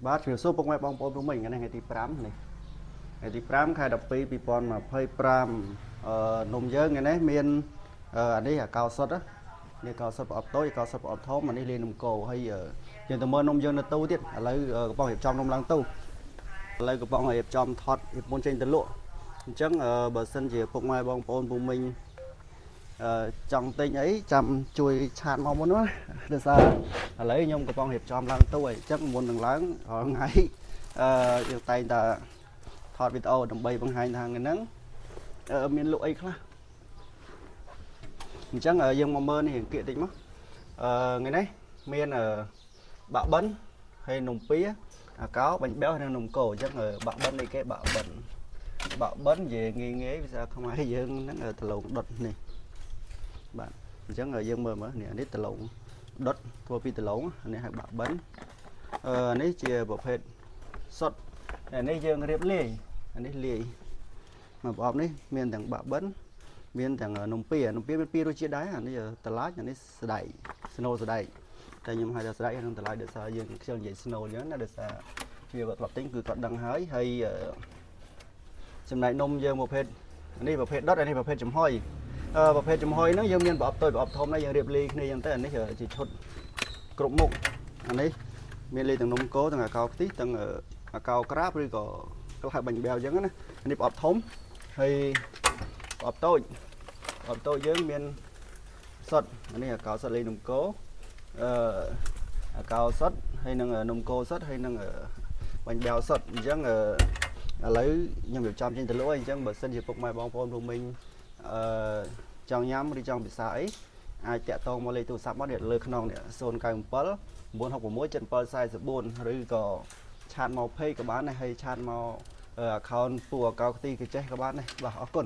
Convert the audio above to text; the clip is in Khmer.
បាទជំរាបសួរពុកម៉ែបងប្អូនរួមមិញថ្ងៃទី5នេះថ្ងៃទី5ខែ12 2025នំយើងថ្ងៃនេះមានអានេះអាកោសុតនេះកោសុតប្រអប់តូចកោសុតប្រអប់ធំអានេះលាយនំកូរហើយយើងទៅមើលនំយើងនៅទូទៀតឥឡូវកំពុងរៀបចំនំឡើងទូឥឡូវកំពុងរៀបចំថតរៀបមុនចេញទៅលក់អញ្ចឹងបើសិនជាពុកម៉ែបងប្អូនរួមមិញចង់ទិញអីចាំជួយឆាតមកមុនណាដោយសារឥឡូវខ្ញុំកំពុងរៀបចំឡើងទូអញ្ចឹងមុននឹងឡើងថ្ងៃយើងតែងតែថតវីដេអូដើម្បីបង្ហាញថាថ្ងៃហ្នឹងមានលក់អីខ្លះអញ្ចឹងយើងមកមើលនេះរៀងគៀកតិចមកថ្ងៃនេះមានបាក់បិនហើយនំពៀអាកោបាញ់បេវហើយនំកូរអញ្ចឹងបាក់បិននេះគេបាក់បិននិយាយងាយភាសាខ្មែរយើងហ្នឹងដលងដុតនេះបាទអញ្ចឹងយើងមើលមើលនេះដលងដុតធ្វើពីដលងនេះហៅបាក់បិននេះជាប្រភេទសុតនេះយើងរៀបលាយនេះលាយមកប្រអប់នេះមានទាំងបាក់បិនមានទាំងនំពៀមានពីររសជាតិដែរអានេះតឡាចអានេះស្ដែកស្នូលស្ដែកតែខ្ញុំហៅថាស្ដែកនិងតឡាចដោយសារយើងខ្ញុំនិយាយស្នូលអញ្ចឹងណាដោយសារវាគាត់ធ្លាប់ទិញគឺគាត់ដឹងហើយចំណែកនំយើងប្រភេទនេះប្រភេទដុតអានេះប្រភេទចំហុយប្រភេទចំហុយហ្នឹងយើងមានប្រអប់តូចប្រអប់ធំហ្នឹងយើងរៀបលាយគ្នាអញ្ចឹងទៅអានេះជាឈុតគ្រប់មុខអានេះមានលាយទាំងនំកូរទាំងអាកោខ្ទិះទាំងអាកោក្រាបឬក៏គេហៅបាញ់បេវអញ្ចឹងណានេះប្រអប់ធំហើយប្រអប់តូចយើងមានសុតអានេះអាកោសុតលាយនំកូរអាកោសុតហើយនឹងនំកូរសុតហើយនឹងបាញ់បេវសុតអញ្ចឹងឥឡូវខ្ញុំរៀបចំចេញទៅលក់អញ្ចឹងបើសិនជាពុកម៉ែបងប្អូនរួមមិញចង់ញ៉ាំឬចង់ពិសាអីអាចតាក់ទងមកលេខទូរស័ព្ទមកនេះលើខ្នងនេះ097 966 7744ឬក៏ឆាតមក page ក៏បានដែរហើយឆាតមក account ពូអកោខ្ទីក៏ចេះក៏បានដែរបាទអរគុណ